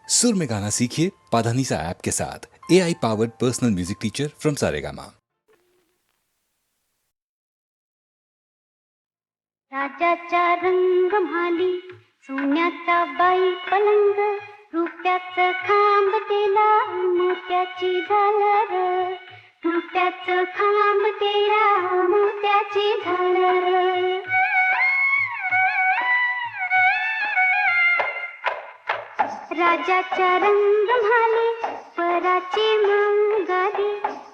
सुर में गाना सीखिए पाधानीसा ऐप के साथ। AI powered personal music teacher from Saregama. राजाचा रंग म्हाली सोन्याचा बाई पलंग, रुपयाचं खांब तेला मोत्याची झालर, रुपयाचं खांब तेला मोत्याची झालर. राजाचा रंग म्हाली पराची मंगादी,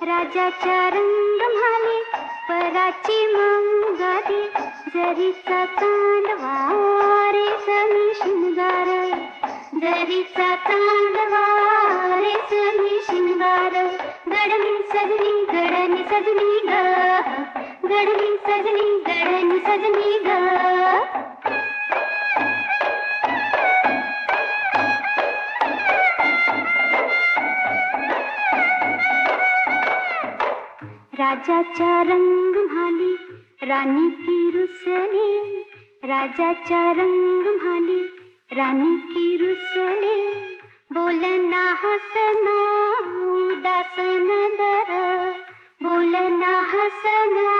राजाचा रंग म्हाली पराची मंगादी, जरीचा चांदवा रेशमी शृंगार, जरीचा चांदवा रेशमी शृंगार. गडमी सजनी गडनी सजनी ग, गडमी सजनी गडनी सजनी ग. राजाचा रंग म्हाली राणी की रुसली, राजाचा रंग म्हाली राणी की रुसली, बोलना हसना उदासन दर, बोलना हसना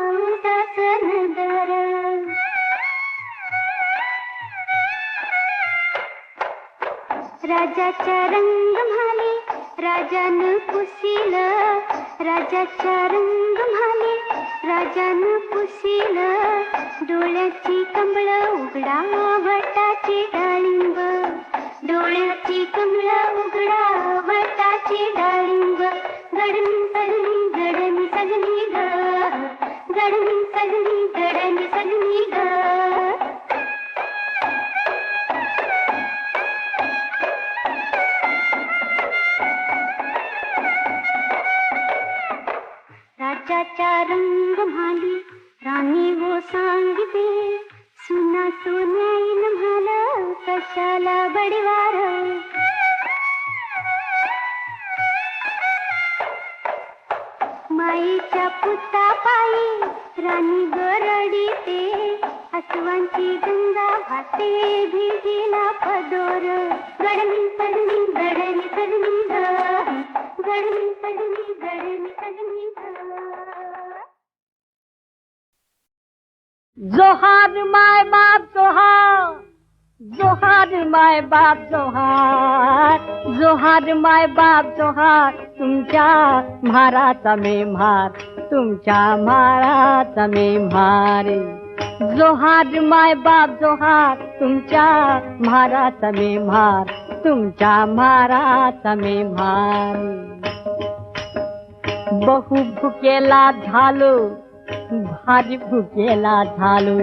उदासन दर. राजाचा रंग म्हाली राजानं पुसील, राजाचा रंग म्हाली राजानं पुसील, डोळ्याची कमळ उघडा वटाची डाळिंब, डोळ्याची कमळ उघडा वटाची डाळिंब. गडमी सजनी गडमी सजनी ग, गडमी सजनी गडमी सजनी ग. राजाचा रंग म्हाली राणी वो सांगते, सुना सोन्याईन म्हाल कशाला बडीवार. माईच्या पुता पायी राणी गरडीते, हसवांची गंगा वाहते भिजीला पदोर. गडमी सजनी गडनी सजनी ग, गडमी सजनी गडनी सजनी ग. जोहार माय बाप जोहार, जोहार माय बाप जोहार, जोहार माय बाप जोहार. तुमच्या म्हाराचा मे म्हार, तुमच्या म्हाराचा मे म्हार. जोहार माय बाप जोहार, तुमच्या म्हाराचा मे म्हार, तुमच्या म्हाराचा मे म्हार. बहु भुकेला झालो भारी भुकेला झालो,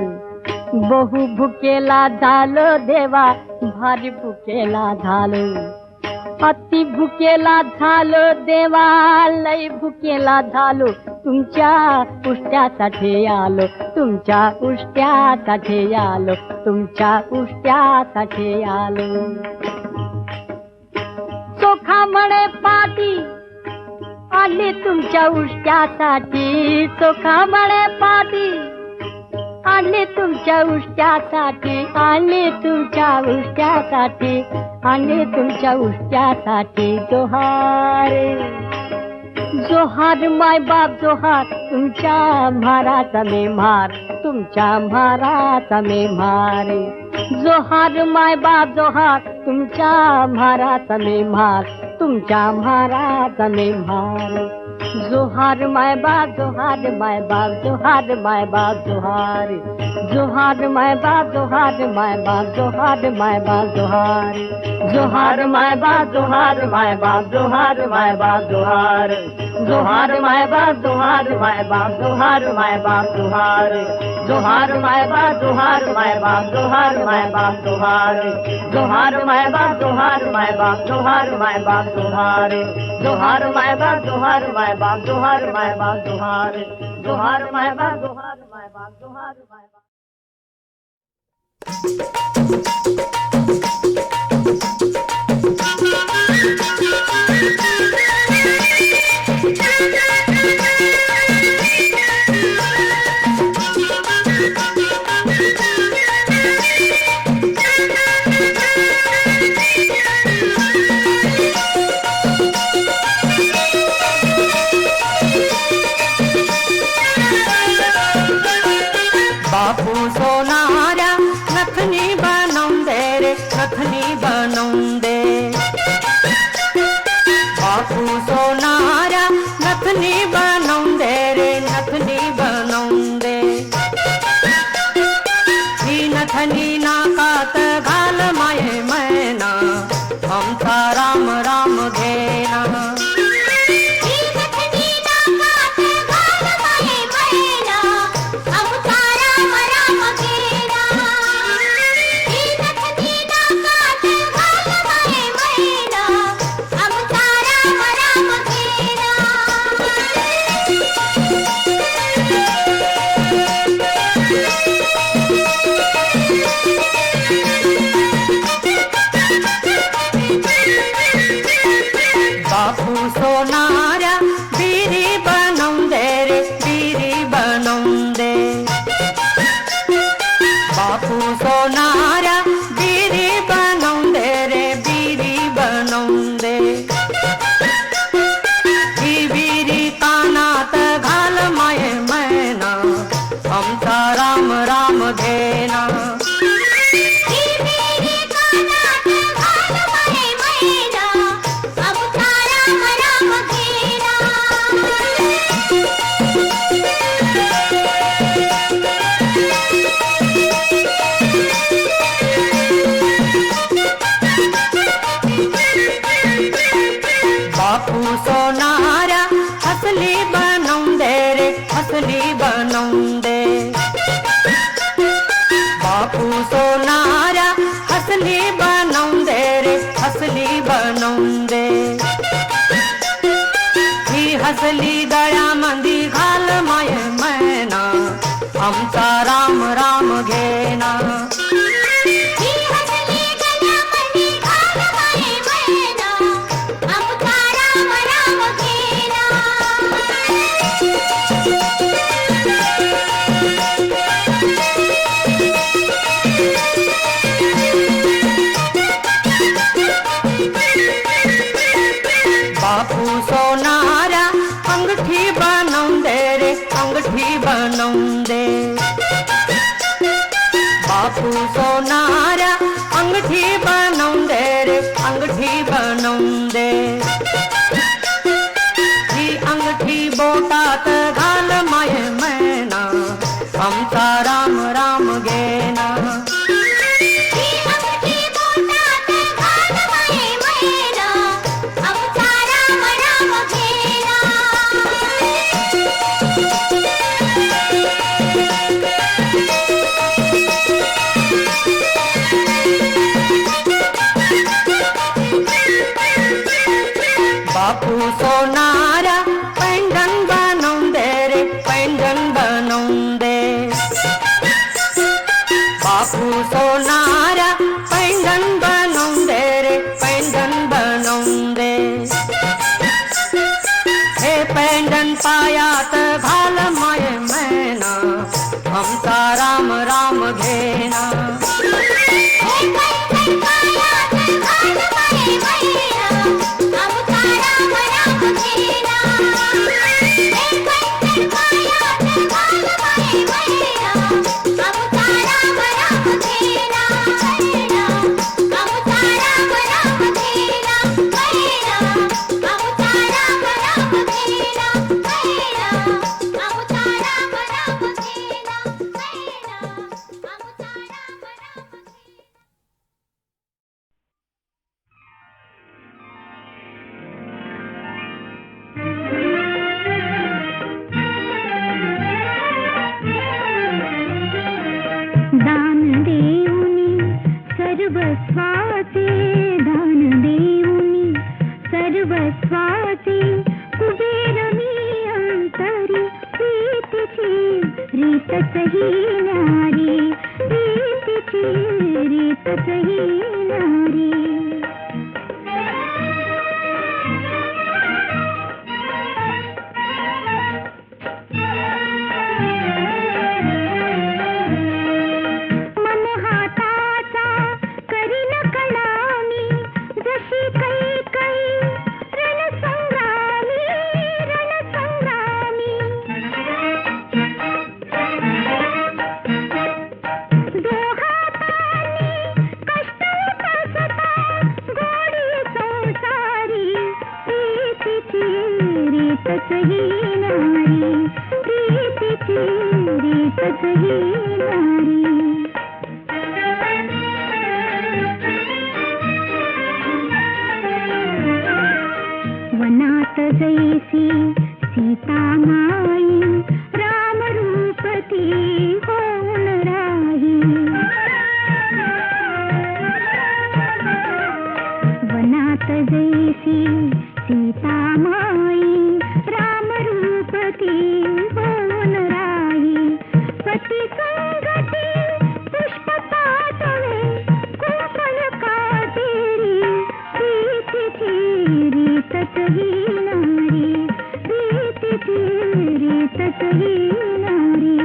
बहु भुकेला झालो देवा भारी भुकेला झालो. अति भुकेला झालो देवा लय भुकेला झालो, तुमच्या उष्ट्यासाठी आलो, तुमच्या उष्ट्यासाठी आलो, तुमच्या उष्ट्यासाठी आलो. चोखा म्हणे पाटी आले तुमच्या उष्ट्यासाठी, चोखा म्हणे पाटी आले तुमच्या उष्ट्यासाठी, आले तुमच्या उष्ट्यासाठी, आले तुमच्या उष्ट्यासाठी. जोहार जोहार माय बाप जोहार, तुमच्या म्हाराचा मे म्हार, तुमच्या म्हाराचा मे म्हार. जोहार माय बाप जोहार, तुमच्या म्हाराचा मे म्हार, तुमच्या म्हाराचा मे म्हार. जोहार माय बाप जोहार माय बाप जोहार माय बाप जोहार, जोहार माय बाप जोहार माय बाप जोहार माय बाप जोहार. जोहार माय बाप जोहार माय बाप जोहार माय बाप जोहार, जोहार माय बाप जोहार माय बाप जोहार माय बाप जोहार. जोहार माय बाप जोहार माय बाप जोहार माय बाप जोहार, जोहार माय बाप जोहार माय बाप जोहार माय बाप जोहार. जोहार माय बाप जोहार माय बाप जोहार माय बाप जोहार, जोहार माय बाप जोहार माय बाप जोहार माय बाप. बनवून दे. बापू सोनारा नथनी बनवून दे रे, नथनी बनवून दे. ही नथनी नाकात घाल माये मैना, आमचा राम राम घेना. बापू सोनारा बीरी बनवून दे रे, बीरी बनवून दे. बापू सोनारा बीरी बनवून दे रे, बीरी बनवून दे. ही बीरी कानात घाल माये मैना, आमचा राम राम घेना. बापू सोनारा हसली बनवून दे रे, हसली बनवून दे. बापू सोनारा हसली बनवून दे रे, हसली बनवून दे. ही हसली गळ्यामंदी घाल माये मैना, आमचा राम राम घेना. बापू सोनारा अंगठी बनवून दे रे, अंगठी बनवून दे. बापू सोनारा अंगठी बनवून दे रे, अंगठी बनवून दे. ही अंगठी बोटात घाल माये मैना, आमचा राम राम घेना. बापू सोनारा पैंजन बनवून दे रे, पैंजन बनवून दे. बापू सोनारा पैंजन बनवून दे रे, पैंजन बनवून दे. हे पैंजन पायात घाल माये मैना, आमचा राम राम घेना. सर्वस्वाचे दान देऊनी, सर्वस्वाचे कुबेर मी अंतरी. प्रीतीची रीतच ही न्यारी, प्रीतीची रीतच ही न्यारी. कष्ट ही नारी प्रीतीची रीतच ही नारी वनात जैसी सीता माई राम रूप ती होऊन राही वनात जैसी सीता माई राम रूप ती होऊन राही पती संगती पुष्प पाठवे कोमल काटेरी प्रीतीची रीतच ही नारी प्रीतीची रीतच ही नारी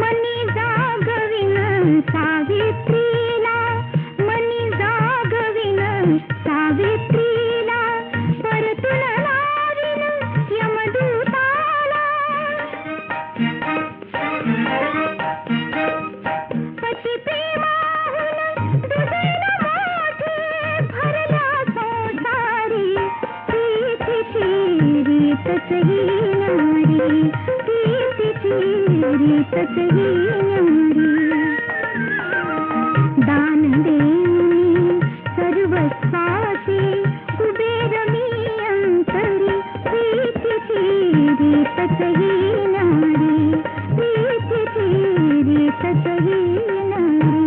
मनी जागविन सावित्रीला मनी जागविन सावित्रीला परतून लाविन यमदूताला पती प्रेमाहून दुधेन मोठे भरल्या संसारी प्रीतीची रीतच ही नारी प्रीतीची रीतच ही नारी दान देऊनी सर्वस्वाची कुबेर मी अंतरी प्रीतीची रीतच ही नारी प्रीतीची रीतच ही नारी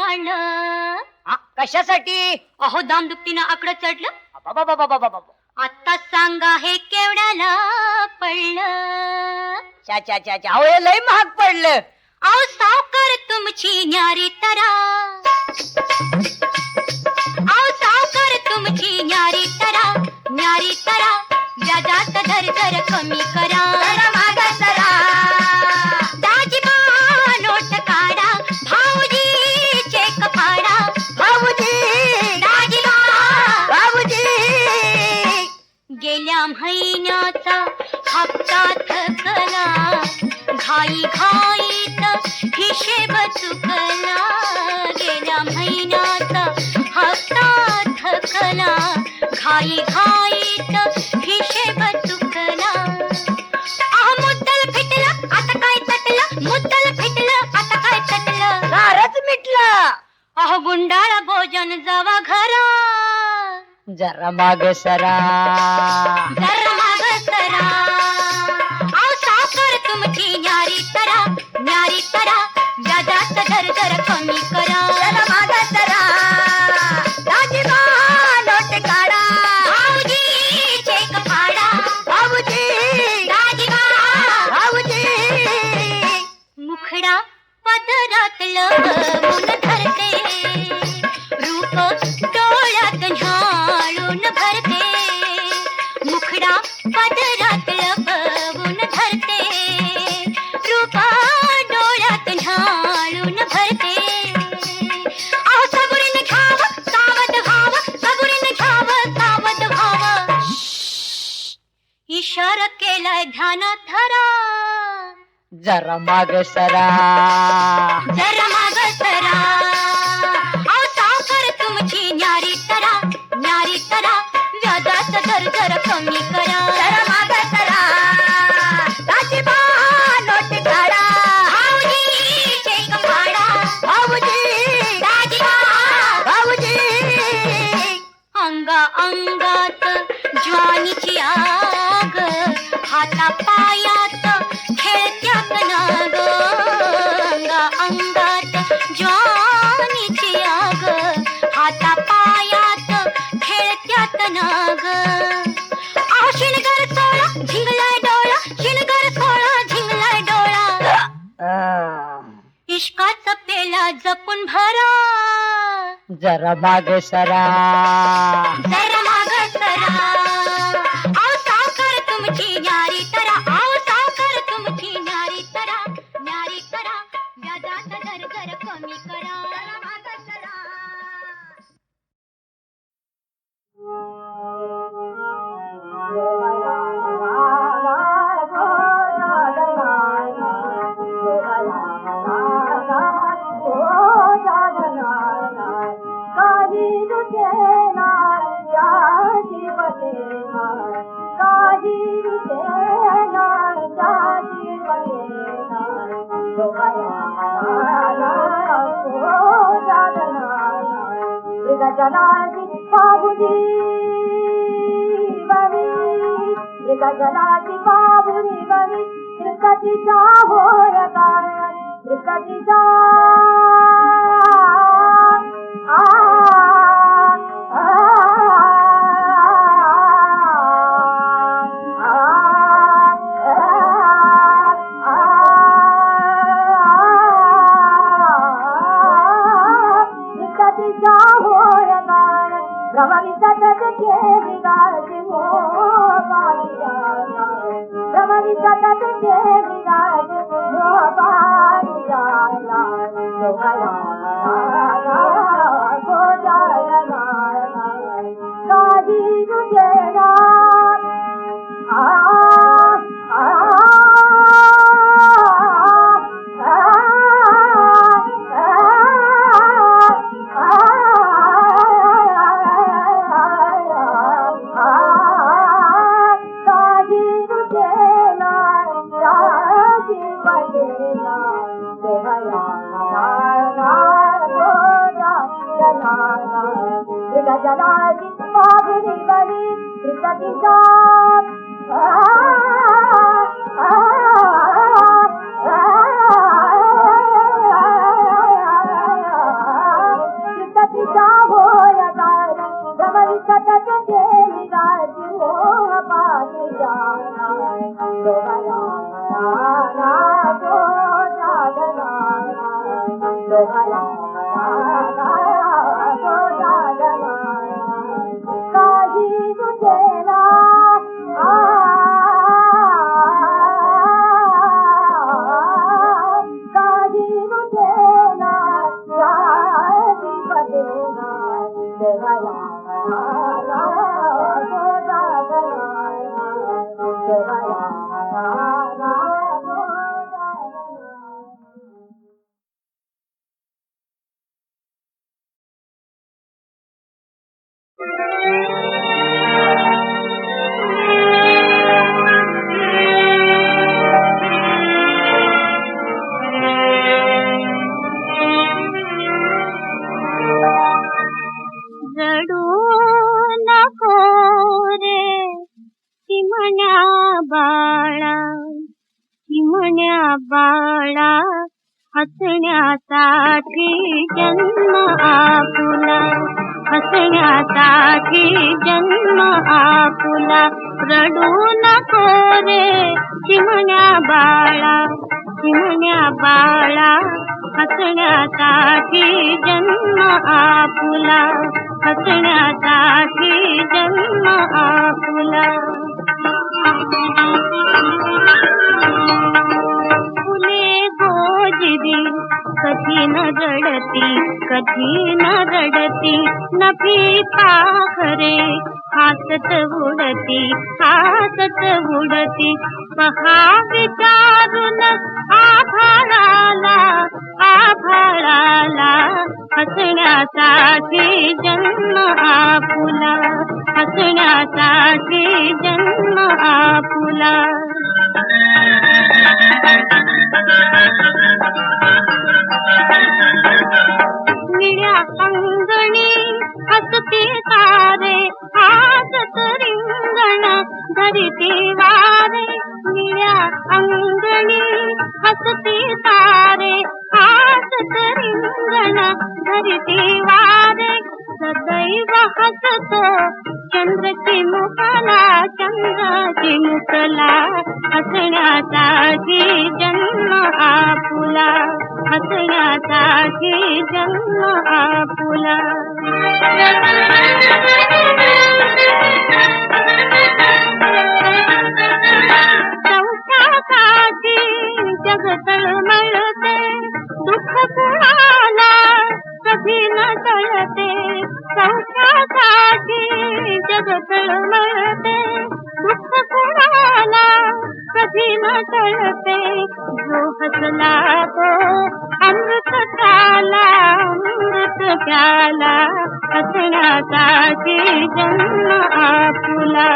जाणं. कशासाठी? अहो दामदुपटीनं आकडं चढलं. बाबा आता सांगा हे केवढ्याला पडलं. चा चा चा चा, अहो हे लय महाग पडलं. अहो सावकार तुमची न्यारी तरा. अहो सावकार तुमची न्यारी तरा. व्याजात दर जर कमी करा. माग सरा दाजीबा नोट काढा. भाऊजी चेक फाडा. भाऊजी दाजीबा भाऊजी गेल्या महिन्याचा हप्ता थकला. घाईत हिशेब चुकला. गेल्या महिन्याचा हप्ता थकला. घाईत हिशेब चुकला. मुद्दल फिटलं आता काय तटलं. मुद्दल फिटलं आता काय तटलं. दारच मिटलं. अहो गुंडाळ भोजन जावा घरा. जरा माग सरा जर माग सरा. अहो साखर तुमची न्यारी तरा. व्याजात दर जर कमी करा. जरा माग सरा दाजीबा नोट काढा. भाऊजी चेक फाडा. भाऊजी दाजीबा भाऊजी मुखडा पदरातलं ऊन धरते. रूप डोळ्यात न्हाळून भरते. मुखडा पदरातलं ऊन धरते. रूप डोळ्यात न्हाळून भरते. अहो सबुरीने घ्यावं सावध व्हावं. सबुरीने घ्यावं सावध व्हावं. इशारा केलाय ध्यानात धरा. जरा माग सरा जरा माग सरा. अहो सावकार तुमची न्यारी तरा. व्याजात दर जर कमी करा. जरा माग सरा दाजीबा नोट काढा. भाऊजी चेक फाडा. भाऊजी दाजीबा भाऊजी अंगात ज्वानीची आग. हाता पायात खेळत्यात नाग. अंगात ज्वानीची आग. हाता पायात खेळत्यात नाग. अहो शिणगर सोळा झिंगलाय डोळा. शिणगर सोळा झिंगलाय डोळा. इश्काचा पेला जपून भरा. जरा माग सरा जरा माग सरा. अहो सावकार तुमची न्यारी तरा. अहो सावकार तुमची न्यारी तरा. व्याजात दर जर कमी करा. जरा माग सरा. जलाजी बाबुजी बरी. जलाजी बाबुजी बरी. त्रिकटीचा होयगा. त्रिकटीचा जलाजी बाबुजी बरी. त्रिकटीचा केली राजी हो पाणी जाना दोघाला तो जागना दोघाला तो जागना काही तुझेला काही तुझेला काही बदलना दोघाला रडू नको रे चिमण्या बाळा चिमण्या बाळा हसण्यासाठी जन्म आपुला हसण्यासाठी जन्म आपुला रडू नको रे चिमण्या बाळा चिमण्या बाळा हसण्यासाठी जन्म आपुला हसण्यासाठी जन्म आपुला फुले गोजिरी कधी न रडती नफी पाखरे हातत उडती पहा विचारून आभाळाला हसण्यासाठी जन्म आपुला हसण्यासाठी जन्म आपुला निळ्या अंगणी हसती तारे हात रिंगण धरती वारे निळ्या अंगणी हसती तारे हात रिंगण धरती वारे सदैव हसतो चंद्र चिमुकला हसण्यासाठी जन्म आपुला हसण्यासाठी जन्म आपुला संसारासाठी जग तळमळते दुःख कुणाला कधी न टळते संसारासाठी जग तळमळते दुःख कुणाला कधी न टळते जो हसला तो अमृत प्याला हसण्यासाठी जन्म आपुला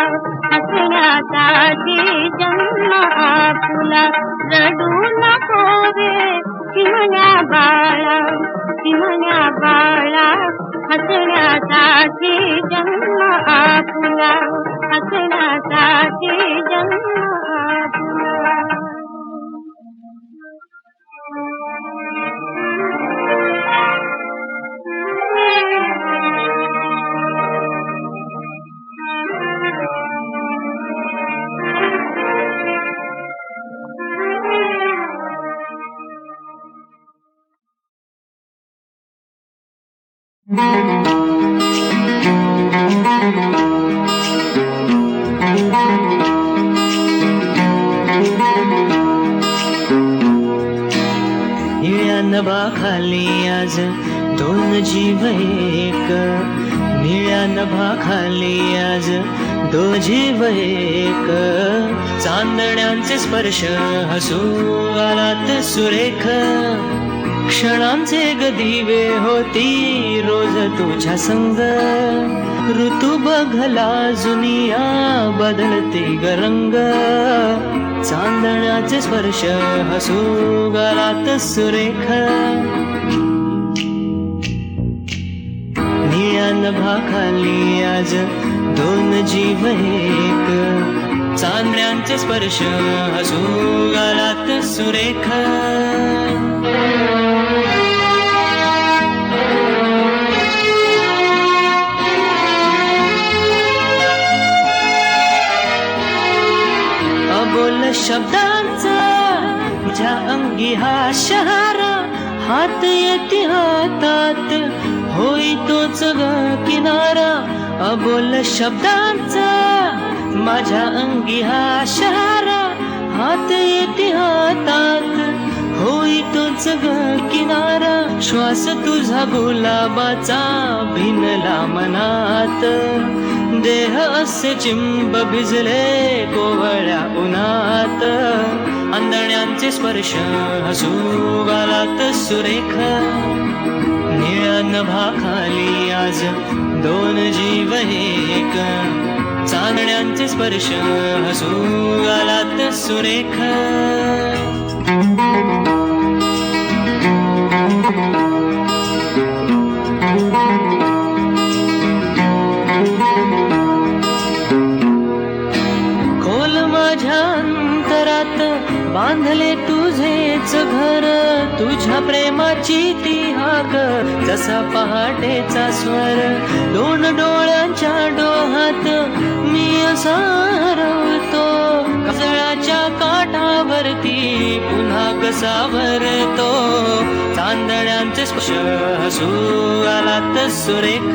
हसण्यासाठी जन्म आपुला रडू नको रे चिमण्या बाळा हसण्यासाठी जन्म आपुला हसण्यासाठी जन्म आपुला निळ्या नभाखाली आज दोन जीव एक निळ्या नभाखाली आज दोन जीव एक चांदण्यांचे स्पर्श हसू आलात सुरेख क्षणांचे गदिवे होती रोज तुझ्या संग ऋतू बघला जुनिया बदलते गरंग चांदण्याचे स्पर्श हसू गालात सुरेख निळ्या नभाखाली आज दोन जीव एक चांदण्यांचे स्पर्श हसू गालात सुरेख शब्दांचा तुझ्या अंगी हा शहार हात येते हातात होई तोच ग किनारा अबोल शब्दांचा माझ्या अंगी हा शहार हात येते हातात होई तोच ग किनारा श्वास तुझा गुलाबाचा भिनला मनात देह असे चिंब भिजले कोवळ्या उन्हात अंधण्यांचे स्पर्श हसू गालात सुरेख निळ्या नभाखाली आज दोन जीव एक चांदण्यांचे स्पर्श हसू गालात सुरेख खोल माझ्या अंतरात बांधले तुझेच घर तुझ्या प्रेमाची ती हाक जसा पहाटेचा स्वर दोन डोळ्यांच्या डोहात मी असा हरवतो काजळाच्या काठावरती पुन्हा कसा भरतो चांदण्यांचे स्पर्श हसू आलात सुरेख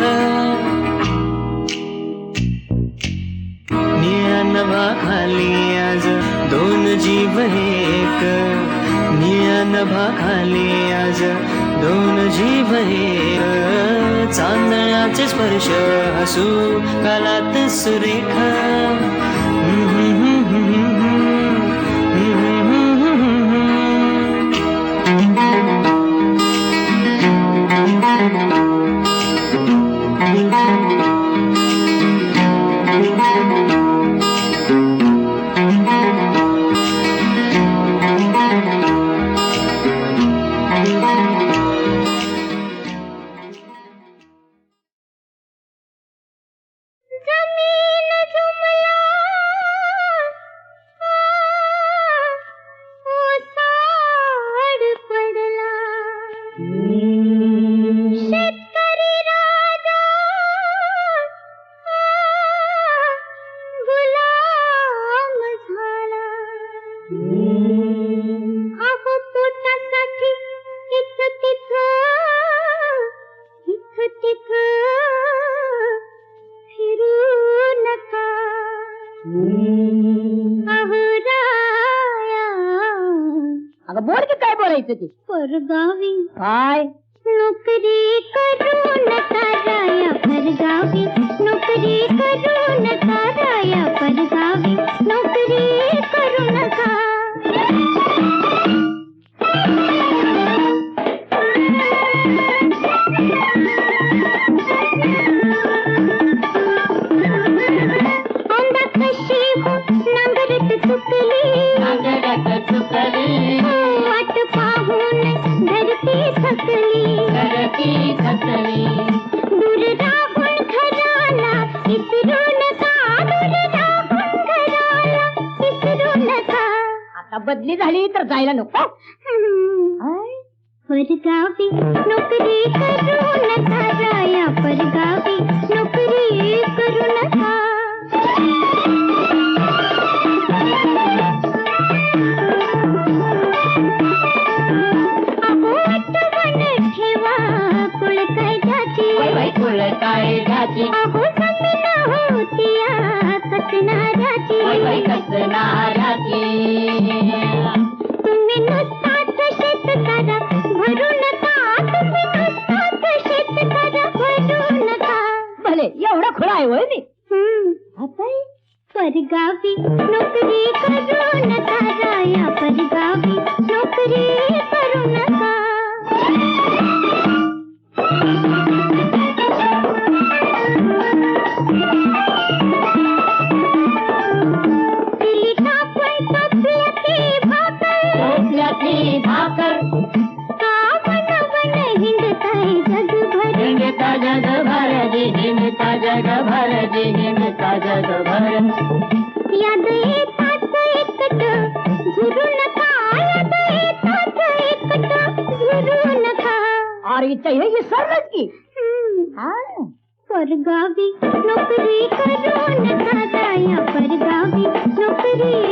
निळ्या नभाखाली आज दोन जीव एक निळ्या नभाखाली आज दोन जीव एक चांदण्याचे स्पर्श हसू गालात सुरेख परगावी काय नोकरी करून ताराया परगावी नोकरी करून ताराया परगावी नोकरी करू नका अंदा कशी हो नांगरत चुकली वाट पाहून धरती थकली दूर राहून घराला विसरू नका दूर राहून घराला विसरू नका आता बदली झाली तर जायला नको परगावी नोकरी करू नका राया परगावी नोकरी करू नका अहो जमीन होतिया कसनाराची तुम्ही नुसताच शेत करा भरू नका तुम्ही नुसताच शेत करा भरू नका भले एवढा खुळा आहे होय मी परगावी नोकरी करू नका राया परगावी नोकरी करू नका याद येतात एकट झुरू नका याद येतात एकट झुरू नका अरे हे विसरलंच की परगावी नोकरी करू नका जाया परगावी नोकरी